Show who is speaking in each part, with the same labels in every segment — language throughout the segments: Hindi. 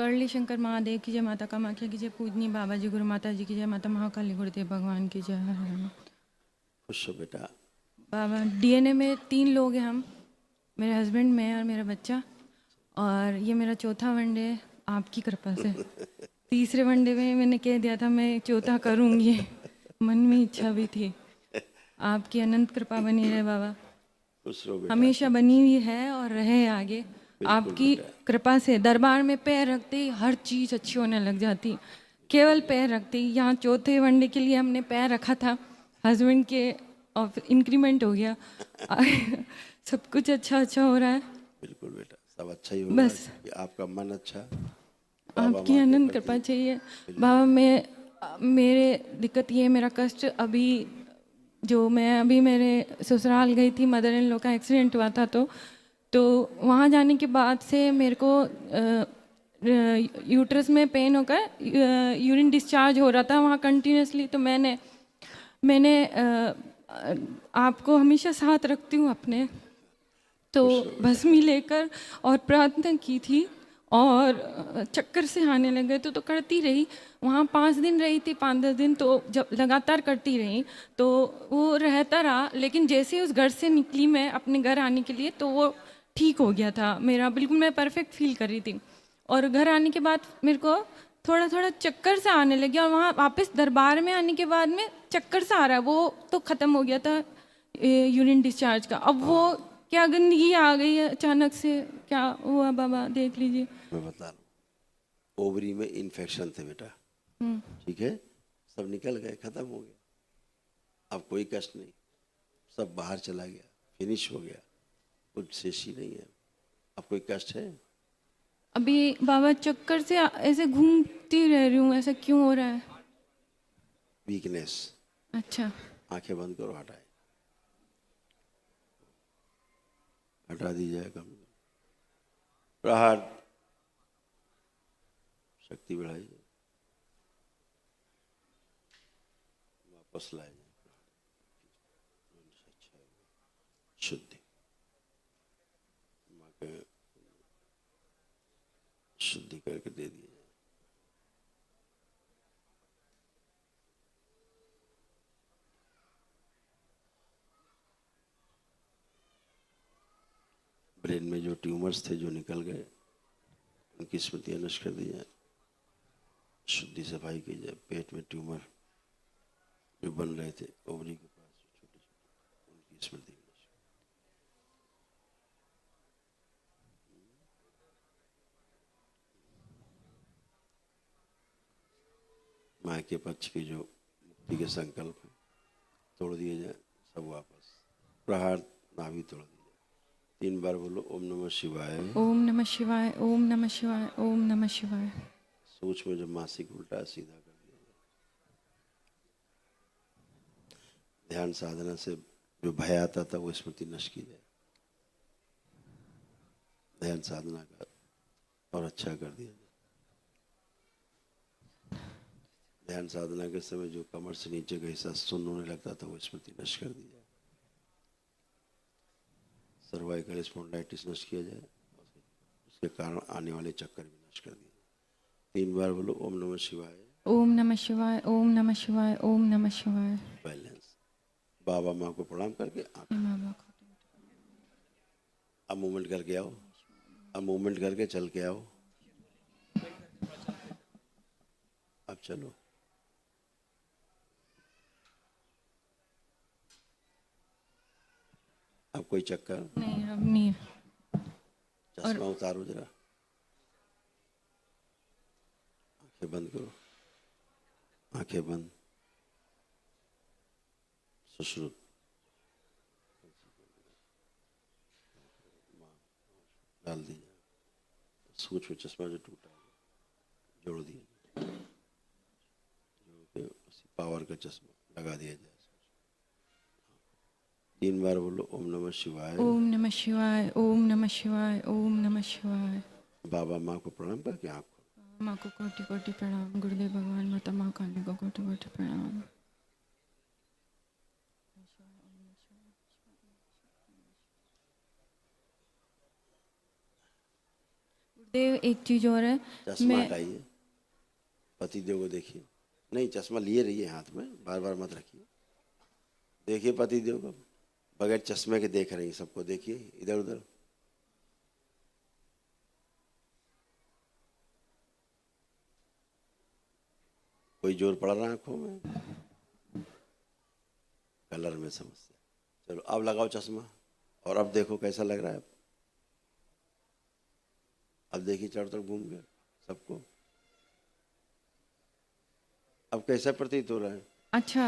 Speaker 1: करली शंकर महादेव की जय, माता कामाख्या की जय, पूजनी बाबा जी गुरु माता जी की जय, माता महाकाली गुरुदेव भगवान की जय। हर हर।
Speaker 2: खुश हो बेटा।
Speaker 1: बाबा डीएनए में 3 लोग हैं हम, मेरे हस्बैंड, मैं और मेरा बच्चा। और ये मेरा चौथा वनडे है आपकी कृपा से। तीसरे वनडे में मैंने कह दिया था मैं चौथा करूँगी, मन में इच्छा भी थी। आपकी अनंत कृपा बनी रहे बाबा,
Speaker 2: खुश रहो बेटा।
Speaker 1: हमेशा बनी हुई है और रहे आगे।
Speaker 2: बिल्कुल
Speaker 1: आपकी
Speaker 2: बेटा।
Speaker 1: कृपा से दरबार में पैर रखते ही हर चीज़ अच्छी होने लग जाती। केवल पैर रखते ही, यहाँ चौथे वनडे के लिए हमने पैर रखा था, हस्बैंड के और इंक्रीमेंट हो गया। सब कुछ अच्छा अच्छा हो रहा है।
Speaker 2: बिल्कुल बेटा, सब अच्छा ही होगा
Speaker 1: बस
Speaker 2: क्योंकि आपका मन अच्छा बाबा
Speaker 1: आपकी
Speaker 2: माँ के
Speaker 1: अनंत कृपा
Speaker 2: प्रति।
Speaker 1: चाहिए बाबा। मेरे दिक्कत ये है, मेरा कष्ट अभी जो मैं अभी मेरे ससुराल गई थी, मदर इन लॉ का एक्सीडेंट हुआ था, तो वहाँ जाने के बाद से मेरे को यूट्रस में पेन होकर यूरिन डिस्चार्ज हो रहा था वहाँ कंटिन्यूसली। तो मैंने मैंने आपको हमेशा साथ रखती हूँ अपने, तो
Speaker 2: खुश रहो बेटा।
Speaker 1: भस्मी लेकर और प्रार्थना की थी। और चक्कर से आने लगे तो करती रही। वहाँ 5 दिन रही थी, 5-10 दिन, तो जब लगातार करती रही तो वो रहता रहा। लेकिन जैसे ही उस घर से निकली मैं अपने घर आने के लिए, तो वो ठीक हो गया था मेरा, बिल्कुल मैं परफेक्ट फील कर रही थी। और घर आने के बाद मेरे को थोड़ा थोड़ा चक्कर सा आने लग गया, और वहाँ वापस दरबार में आने के बाद में चक्कर सा आ रहा है, वो तो ख़त्म हो गया था यूरिन डिस्चार्ज का। अब वो क्या गंदगी आ गई है अचानक से, क्या हुआ बाबा देख लीजिए।
Speaker 2: मैं बता रहा हूँ, ओवरी में इन्फेक्शन थे बेटा। ठीक है, सब निकल गए, खत्म हो गया। अब कोई कष्ट नहीं, सब बाहर चला गया, फिनिश हो गया, कुछ शेष ही नहीं है। अब कोई कष्ट है?
Speaker 1: अभी बाबा चक्कर से ऐसे घूमती रह रही हूँ, ऐसा क्यों हो रहा है?
Speaker 2: वीकनेस।
Speaker 1: अच्छा।
Speaker 2: आंखें बंद करो, हटाए, हटा दी जाए। कम प्रहार, शक्ति बढ़ाइए, वापस लाए जाए। शुद्धि, माँ के शुद्धि करके दे दिए जाए। ब्रेन में जो ट्यूमर्स थे जो निकल गए, उनकी स्मृतियां नष्ट कर दी जाए, शुद्धि सफाई की जाए। पेट में ट्यूमर जो बन रहे थे ओवरी के पास, छोटे छोटे, उनकी स्मृति नष्ट। माँ के पक्ष की जो मुक्ति के संकल्प है तोड़ दिए जाए, सब वापस। प्रहार नाभि तोड़ दी जाए। 3 बार बोलो ओम नमः शिवाय।
Speaker 1: ओम नमः शिवाय, ओम नमः शिवाय, ओम नमः शिवाय।
Speaker 2: सोच में जो मासिक उल्टा सीधा कर दिया जाए। ध्यान साधना से जो भय आता था वो स्मृति नष्ट की जाए, ध्यान साधना का और अच्छा कर दिया जाए। ध्यान साधना के समय जो कमर से नीचे का हिस्सा सुन्न होने लगता था वो स्मृति नष्ट कर दी जाए। सर्वाइकल स्पॉन्डिलाइटिस नष्ट किया जाए, उसके कारण आने वाले चक्कर भी नष्ट कर दिए जाए। 3 बार बोलो ओम नमः शिवाय।
Speaker 1: ओम नमः शिवाय, ओम नमः शिवाय, ओम नमः शिवाय।
Speaker 2: बैलेंस। बाबा माँ को प्रणाम करके
Speaker 1: बाबा को
Speaker 2: अब मूवमेंट करके आओ, अब मूवमेंट करके चल के आओ। अब चलो। अब कोई चक्कर?
Speaker 1: नहीं, अब नहीं है। और
Speaker 2: चश्मा उतारो जरा, आंखें बंद करो, आंखें बंद। सुश्रुत डाल दीजिए। सूक्ष्म चश्मा जो टूटा है जोड़ दिया, जोड़ के उसी पावर का चश्मा लगा दिया जाए। 3 बार बोलो ओम नमः शिवाय।
Speaker 1: ओम नमः शिवाय, ओम नमः शिवाय, ओम नमः शिवाय।
Speaker 2: बाबा माँ को प्रणाम करके आँख खोलो।
Speaker 1: माँ को कोटि कोटि प्रणाम, गुरुदेव भगवान, माता महाकाली को कोटि कोटि प्रणाम। गुरुदेव एक चीज़ और है,
Speaker 2: चश्मा
Speaker 1: मैं
Speaker 2: हटाइए, पतिदेव को देखिए। नहीं, चश्मा लिए रहिए हाथ में, बार बार मत रखिए। देखिए पतिदेव को, बगैर चश्मे के देख रही हैं सबको, देखिए इधर उधर। कोई जोर पड़ रहा है आंखों में, कलर में समस्या। चलो अब लगाओ चश्मा, और अब देखो कैसा लग रहा है। अब देखिए चारों तरफ घूम गए सबको, अब कैसा प्रतीत हो रहा है?
Speaker 1: अच्छा,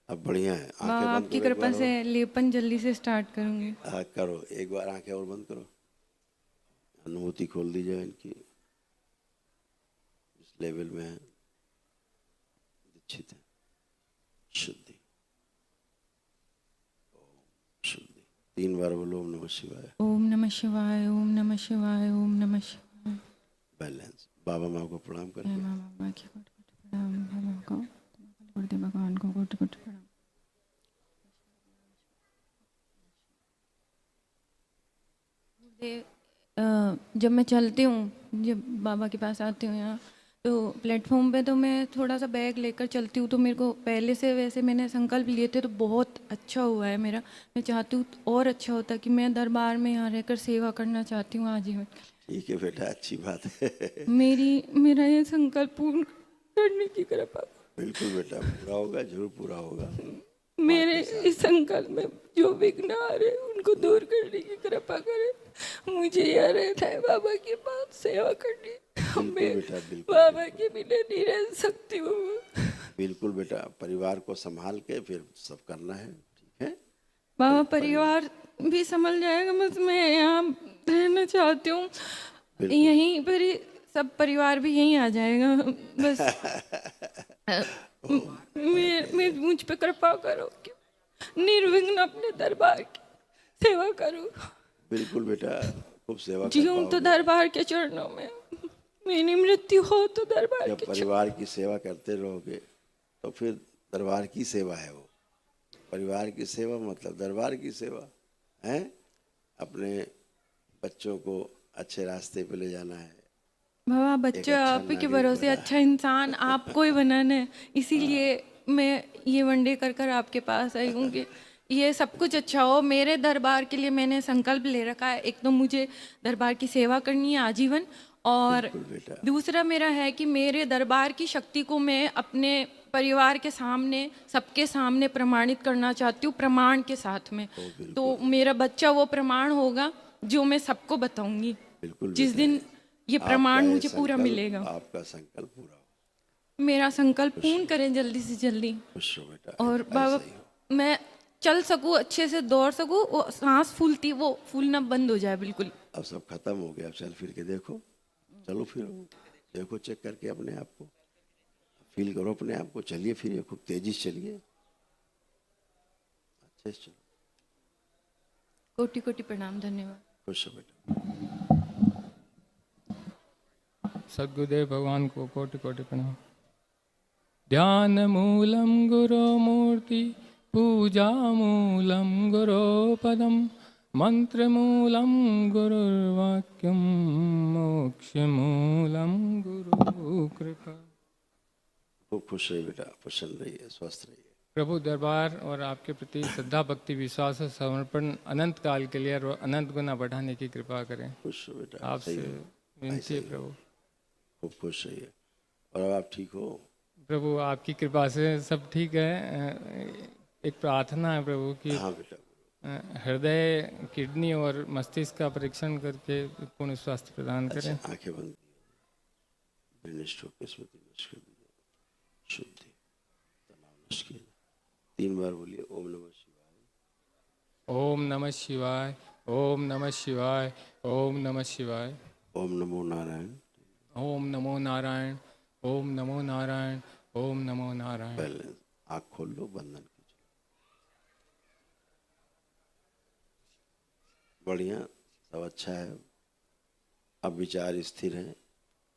Speaker 2: अब बढ़िया है।
Speaker 1: बाबा
Speaker 2: आंखें बंद
Speaker 1: आपकी
Speaker 2: करो एक
Speaker 1: कृपा
Speaker 2: बार
Speaker 1: से
Speaker 2: और।
Speaker 1: लेपन जल्दी से स्टार्ट करूँगी।
Speaker 2: हाँ करो, एक बार आंखें और बंद करो, अनुभूति खोल दी जाए इनकी। इस लेवल में है, दीक्षित है। शुद्धि, शुद्धि। 3 बार बोलो ओम नमः शिवाय।
Speaker 1: ओम नमः शिवाय, ओम नमः शिवाय, ओम नमः शिवाय।
Speaker 2: बैलेंस। बाबा माँ को प्रणाम
Speaker 1: जय
Speaker 2: करके
Speaker 1: माँ बाबा की कोटि कोटि प्रणाम, बाबा को गुरुदेव भगवान को कोटि कोटि प्रणाम। जब मैं चलती हूँ, जब बाबा के पास आती हूँ यहाँ, तो प्लेटफॉर्म पे तो मैं थोड़ा सा बैग लेकर चलती हूँ। तो मेरे को पहले से वैसे मैंने संकल्प लिए थे, तो बहुत अच्छा हुआ है मेरा। मैं चाहती हूँ और अच्छा होता कि मैं दरबार में यहाँ रहकर सेवा करना चाहती हूँ आजीवन।
Speaker 2: ठीक है बेटा, अच्छी बात है।
Speaker 1: मेरा ये संकल्प पूर्ण करने की कृपा।
Speaker 2: बिल्कुल बेटा, पूरा होगा, जरूर पूरा होगा। माँ
Speaker 1: मेरे
Speaker 2: के साथ।
Speaker 1: इस संकल्प में जो विघ्न आ रहे उनको दूर करने की कृपा करें। मुझे यह रहता है बाबा के पास सेवा करनी।
Speaker 2: बिल्कुल
Speaker 1: मैं
Speaker 2: बेटा, बिल्कुल
Speaker 1: बाबा
Speaker 2: बिल्कुल।
Speaker 1: के बिना नहीं रह सकती हूँ।
Speaker 2: बिल्कुल बेटा, परिवार को संभाल के फिर सब करना है, ठीक है।
Speaker 1: बाबा परिवार भी संभल जाएगा, बस मैं यहाँ रहना चाहती हूँ।
Speaker 2: बिल्कुल।
Speaker 1: यहीं पर ही सब परिवार भी यहीं आ जाएगा बस। मैं मुझ पे कृपा करो कि निर्विघ्न अपने दरबार की सेवा करूँ।
Speaker 2: बिल्कुल बेटा, खूब सेवा कर
Speaker 1: जीऊँ तो
Speaker 2: पाओगे।
Speaker 1: दरबार के चरणों में, मेरी मृत्यु हो तो दरबार
Speaker 2: जब
Speaker 1: के चरणों।
Speaker 2: परिवार की सेवा करते रहोगे तो फिर दरबार की सेवा है वो। परिवार की सेवा मतलब दरबार की सेवा है। अपने बच्चों को अच्छे रास्ते पे ले जाना है।
Speaker 1: बाबा
Speaker 2: एक
Speaker 1: बच्चे
Speaker 2: अच्छा
Speaker 1: आप ही के
Speaker 2: नागरिक
Speaker 1: भरोसे,
Speaker 2: बना।
Speaker 1: अच्छा इंसान आपको ही बनाना है। इसीलिए मैं ये वनडे कर कर आपके पास आई हूँ कि ये सब कुछ अच्छा हो। मेरे दरबार के लिए मैंने संकल्प ले रखा है, एक तो मुझे दरबार की सेवा करनी है आजीवन, और
Speaker 2: बिल्कुल बेटा।
Speaker 1: दूसरा मेरा है कि मेरे दरबार की शक्ति को मैं अपने परिवार के सामने, सबके सामने प्रमाणित करना चाहती हूँ, प्रमाण के साथ में।
Speaker 2: बिल्कुल।
Speaker 1: तो मेरा बच्चा वो प्रमाण होगा जो मैं सबको बताऊंगी
Speaker 2: बिल्कुल
Speaker 1: जिस
Speaker 2: बेटा,
Speaker 1: दिन ये
Speaker 2: आपका
Speaker 1: प्रमाण
Speaker 2: ये
Speaker 1: मुझे पूरा
Speaker 2: संकल्प,
Speaker 1: मिलेगा।
Speaker 2: आपका संकल्प पूरा हो।
Speaker 1: मेरा संकल्प पूर्ण करें जल्दी से जल्दी।
Speaker 2: खुश हो बेटा,
Speaker 1: और
Speaker 2: ऐसा
Speaker 1: बाबा
Speaker 2: ही हो।
Speaker 1: मैं चल सकूँ, अच्छे से दौड़ सकूँ, वो सांस फूलती वो फूलना बंद हो जाए बिल्कुल।
Speaker 2: अब सब खत्म हो गया, अब चल फिर के देखो, चलो फिरो, देखो चेक करके अपने आप को, फील करो अपने आप को। चलिए फिर खूब तेजी से चलिए, अच्छे से चलो।
Speaker 1: कोटि कोटि प्रणाम, धन्यवाद।
Speaker 2: खुश हो बेटा।
Speaker 3: सद्गुरुदेव भगवान को कोटि कोटि प्रणाम। ध्यान मूलम गुरो मूर्ति, पूजा मूलम गुरो पदम, मंत्र मूलम गुरुर्वाक्यम, मोक्ष मूलम गुरु कृपा।
Speaker 2: खूब खुश रहिए बेटा, प्रसन्न रहिए, स्वस्थ रहिए।
Speaker 3: प्रभु दरबार और आपके प्रति श्रद्धा भक्ति विश्वास और समर्पण अनंत काल के लिए और अनंत गुना बढ़ाने की कृपा करें।
Speaker 2: खुश हो बेटा,
Speaker 3: आपसे
Speaker 2: सही हो,
Speaker 3: विनती
Speaker 2: ऐसे
Speaker 3: है
Speaker 2: ही हो।
Speaker 3: प्रभु।
Speaker 2: खूब खुश रहिए। और अब आप ठीक हो?
Speaker 3: प्रभु आपकी कृपा से सब ठीक है। एक प्रार्थना है प्रभु कि
Speaker 2: हाँ बेटा।
Speaker 3: हृदय, किडनी और मस्तिष्क का परीक्षण करके पूर्ण स्वास्थ्य प्रदान
Speaker 2: अच्छा,
Speaker 3: करें।
Speaker 2: आंखें बंद कीजिए। ब्रेनिस्ट होकर स्मृति नष्ट कर दीजिए, शुद्धि, तनाव नष्ट कीजिए। 3 बार बोलिए ओम नमः शिवाय।
Speaker 3: ओम नमः शिवाय, ओम नमः शिवाय, ओम नमः शिवाय।
Speaker 2: ओम नमो नारायण।
Speaker 3: ओम नमो नारायण, ओम नमो नारायण, ओम नमो नारायण।
Speaker 2: बैलेंस। आँख खोल लो, बंधन कीजिए। बढ़िया, सब अच्छा है। अब विचार स्थिर है।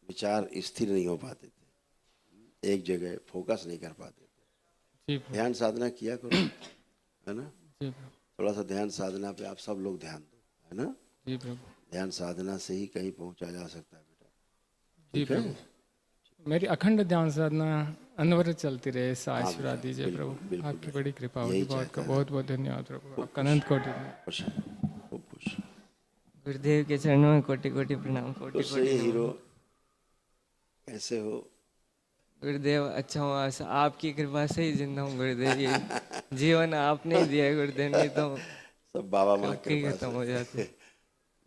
Speaker 2: विचार स्थिर नहीं हो पाते थे, एक जगह फोकस नहीं कर पाते थे।
Speaker 3: जी प्रभु।
Speaker 2: ध्यान साधना किया करो, है ना।
Speaker 3: जी प्रभु।
Speaker 2: थोड़ा सा ध्यान साधना पे आप सब लोग ध्यान दो, है ना।
Speaker 3: जी प्रभु।
Speaker 2: ध्यान साधना से ही कहीं पहुंचा जा सकता है बेटा।
Speaker 3: जी
Speaker 2: ठीक है?
Speaker 3: प्रभु, मेरी अखंड ध्यान साधना अनवरत चलती रहे, ऐसा
Speaker 2: हाँ
Speaker 3: आशीर्वाद
Speaker 2: बेटा,
Speaker 3: दीजिए
Speaker 2: बिल्कुल,
Speaker 3: प्रभु।
Speaker 2: बिल्कुल
Speaker 3: आपकी
Speaker 2: बेटा।
Speaker 3: बड़ी कृपा
Speaker 2: यही
Speaker 3: होगी। बहुत
Speaker 2: चाहता है।
Speaker 3: बहुत बहुत धन्यवाद प्रभु,
Speaker 2: खूब
Speaker 3: आपका
Speaker 2: खुश,
Speaker 3: अनंत कोटि धन्यवाद।
Speaker 2: खुश रहो, खूब खुश।
Speaker 4: गुरुदेव के चरणों में कोटि कोटि प्रणाम, कोटि
Speaker 2: खुश
Speaker 4: कोटि
Speaker 2: रहिए
Speaker 4: नमन।
Speaker 2: हीरो। कैसे हो?
Speaker 4: गुरुदेव अच्छा हुआ, आपकी कृपा से ही जिंदा हूँ गुरुदेव। ये जीवन आपने ही दिया है गुरुदेव, नहीं तो
Speaker 2: सब बाबा माँ
Speaker 4: कब
Speaker 2: की
Speaker 4: के ही
Speaker 2: कृपा
Speaker 4: खत्म हो जाते।
Speaker 2: से।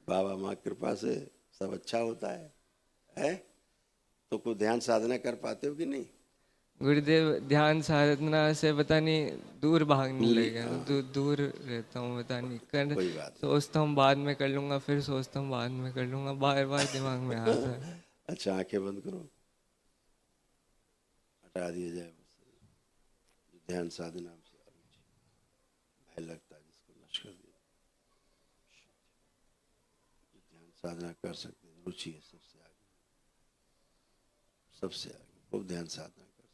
Speaker 2: बाबा माँ की कृपा से सब अच्छा होता है? तो कुछ ध्यान साधना कर पाते हो कि नहीं?
Speaker 4: गुरुदेव ध्यान साधना से पता नहीं दूर भागने
Speaker 2: दूरी,
Speaker 4: लग गया,
Speaker 2: हाँ।
Speaker 4: दूर रहता हूँ, पता नहीं कर
Speaker 2: कोई बात
Speaker 4: सोचता हूँ बाद में कर लूंगा, फिर सोचता हूँ बाद में कर लूंगा, बार बार दिमाग में आता है।
Speaker 2: अच्छा, आंखें बंद करो, हटा दिया जाए जो ध्यान साधना से अरुचि, भय लगता है जिसको नष्ट कर दिया। जो ध्यान साधना कर सकते हैं, रुचि है सबसे आगे, सबसे आगे खूब ध्यान साधना कर सकते हैं।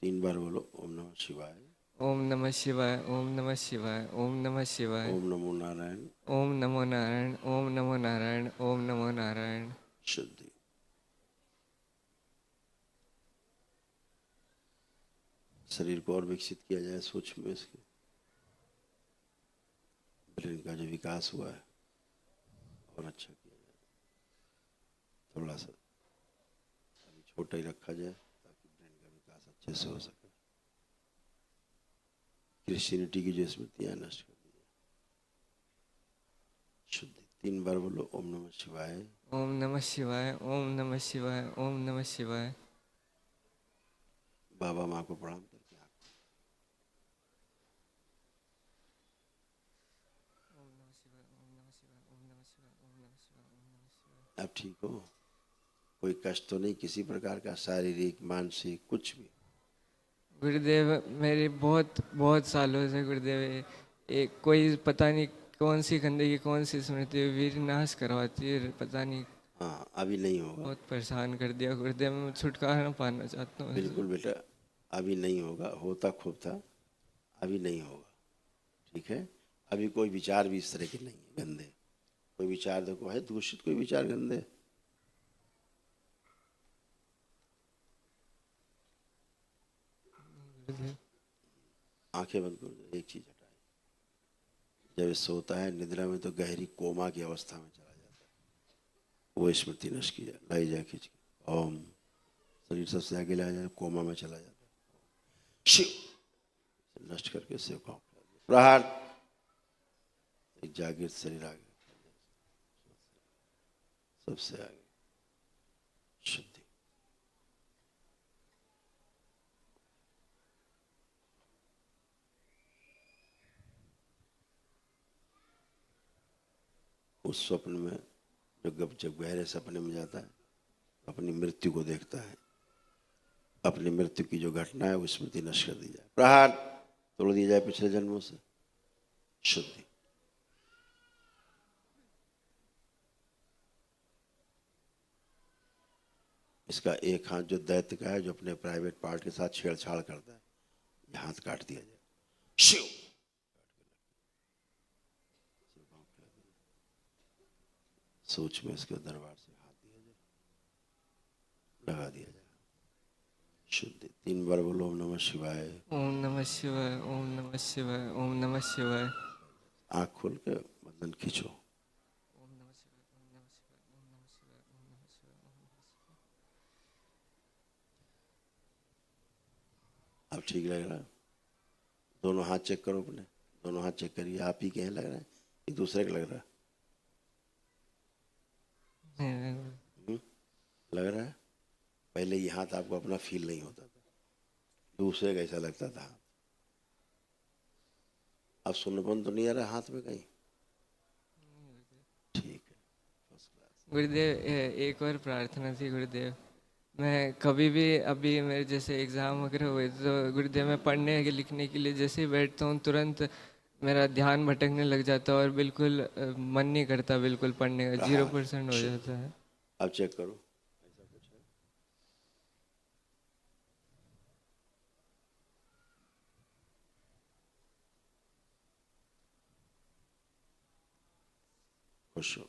Speaker 2: 3 बार बोलो ओम नमः शिवाय,
Speaker 4: ओम नमः शिवाय, ओम नमः शिवाय, ओम नमः शिवाय,
Speaker 2: ओम नमो नारायण।
Speaker 4: ओम नमो नारायण, ओम नमो नारायण, ओम नमो नारायण।
Speaker 2: शुद्धि। शरीर को और विकसित किया जाए, सूक्ष्म में इसके ब्रेन का जो विकास हुआ है और अच्छा किया जाए। थोड़ा सा अभी छोटा ही रखा जाए ताकि ब्रेन का विकास अच्छे से हो सके। क्रिश्चियनिटी की जो स्मृतियां नष्ट कर दी जाए। शुद्धि। 3 बार बोलो ओम नमः शिवाय,
Speaker 4: ओम नमः शिवाय, ओम नमः शिवाय, ओम नमः शिवाय।
Speaker 2: बाबा माँ को प्रणाम करके आंख। अब ठीक हो? कोई कष्ट तो नहीं किसी प्रकार का, शारीरिक मानसिक कुछ भी?
Speaker 4: गुरुदेव मेरे बहुत बहुत सालों से गुरुदेव एक कोई पता नहीं कौन सी गंदगी, कौन सी स्मृति वीर नाश करवाती है, पता नहीं।
Speaker 2: हाँ, अभी नहीं होगा।
Speaker 4: बहुत परेशान कर दिया गुरुदेव, मैं छुटकारा पाना चाहता हूँ इससे।
Speaker 2: बिल्कुल बेटा, अभी नहीं होगा। होता खूब था, अभी नहीं होगा। ठीक है? अभी कोई विचार भी इस तरह के नहीं है गंदे। कोई विचार देखो है दूषित, कोई विचार गंदे। आंखें बंद कर दो, एक चीज हटाए। जब ये सोता है निद्रा में तो गहरी कोमा की अवस्था में चला जाता है। वो स्मृति नष्ट की जाए, लाई जाए खींच के। ओम, शरीर सबसे आगे लाया जाए, कोमा में चला जाता है। शिव नष्ट करके शिव का प्रहार, एक जागृत शरीर आगे, सबसे आगे। शुद्धि। उस स्वप्न में जब गहरे सपने में जाता है अपनी मृत्यु को देखता है। अपनी मृत्यु की जो घटना है वो स्मृति नष्ट कर दी जाए, प्रहार तोड़ दिया जाए पिछले जन्मों से। शुद्धि। इसका एक हाथ जो दैत्य का है, जो अपने प्राइवेट पार्ट के साथ छेड़छाड़ करता है, ये हाथ काट दिया जाए। शिव। सोच में इसके दरबार से हाथ दिया जाए, लगा दिया जाए। शुद्धि। 3 बार बोलो ओम नमः शिवाय।
Speaker 4: ओम नमः शिवाय, ओम नमः शिवाय, ओम नमः शिवाय।
Speaker 2: आँख खोल के बंधन खींचो। अब ठीक लग रहा है? दोनों हाथ चेक करो अपने, दोनों हाथ चेक करिए। आप ही के हैं लग रहा है कि दूसरे का लग रहा है? लग रहा है? पहले ये हाथ आपको अपना फील नहीं होता था, दूसरे का ऐसा लगता था। अब सुनपन तो नहीं आ रहा हाथ में कहीं? ठीक है, फर्स्ट क्लास।
Speaker 4: गुरुदेव एक और प्रार्थना थी गुरुदेव। मैं कभी भी अभी मेरे जैसे एग्ज़ाम वगैरह हुए तो गुरुदेव मैं पढ़ने के लिखने के लिए जैसे ही बैठता हूँ तुरंत मेरा ध्यान भटकने लग जाता है और बिल्कुल मन नहीं करता बिल्कुल पढ़ने का, 0% हो जाता है।
Speaker 2: अब चेक करो, ऐसा कुछ है? खुश हो,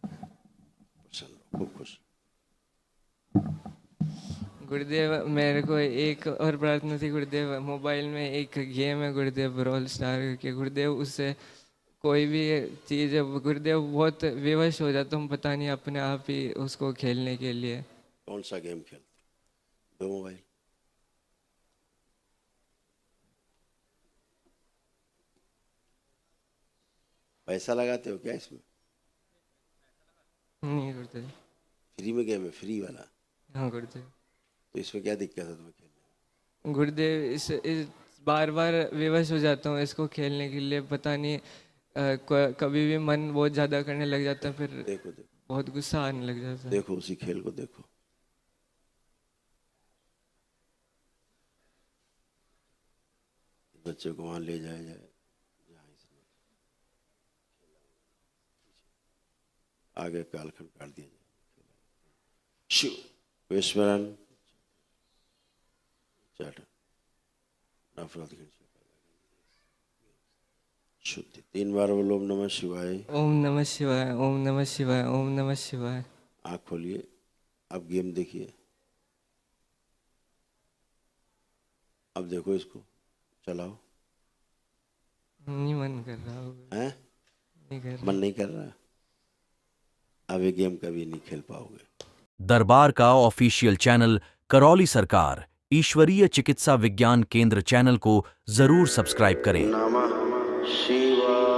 Speaker 2: प्रसन्न हो, खूब खुश।
Speaker 4: गुरुदेव मेरे को एक और प्रार्थना थी गुरुदेव, मोबाइल में एक गेम है गुरुदेव ब्रॉल स्टार के, गुरुदेव उससे कोई भी चीज़ है गुरुदेव बहुत विवश हो जाता हूँ, पता नहीं अपने आप ही उसको खेलने के लिए।
Speaker 2: कौन सा गेम खेलते हो? दो मोबाइल। पैसा लगाते हो क्या इसमें?
Speaker 4: नहीं गुरुदेव।
Speaker 2: फ्री में गेम है, फ्री वाला।
Speaker 4: हाँ गुरुदेव।
Speaker 2: तो इसमें क्या दिक्कत है तुम्हें खेलने में?
Speaker 4: गुरुदेव इस बार बार विवश हो जाता हूँ इसको खेलने के लिए, पता नहीं कभी भी मन बहुत ज़्यादा करने लग जाता है, फिर
Speaker 2: देखो देखो
Speaker 4: बहुत गुस्सा आने लग जाता है।
Speaker 2: देखो, उसी खेल को देखो। बच्चे को वहां ले जाया जाए जहाँ इसने आगे कालखंड काट दिया जाए। शिव विस्मरण चाट नफरत शुद्धि 3 बार बोलो ओम नमः शिवाय।
Speaker 4: ओम नमः शिवाय, ओम नमः शिवाय, ओम नमः शिवाय।
Speaker 2: आँख खोलिए, अब गेम देखिए। अब देखो इसको, चलाओ।
Speaker 4: नहीं मन कर रहा होगा।
Speaker 2: हैं?
Speaker 4: नहीं कर रहा।
Speaker 2: मन नहीं कर रहा? अब ये गेम कभी नहीं खेल पाओगे।
Speaker 5: दरबार का ऑफिशियल चैनल करौली सरकार ईश्वरीय चिकित्सा विज्ञान केंद्र चैनल को जरूर सब्सक्राइब करें।
Speaker 2: नमः शिवाय।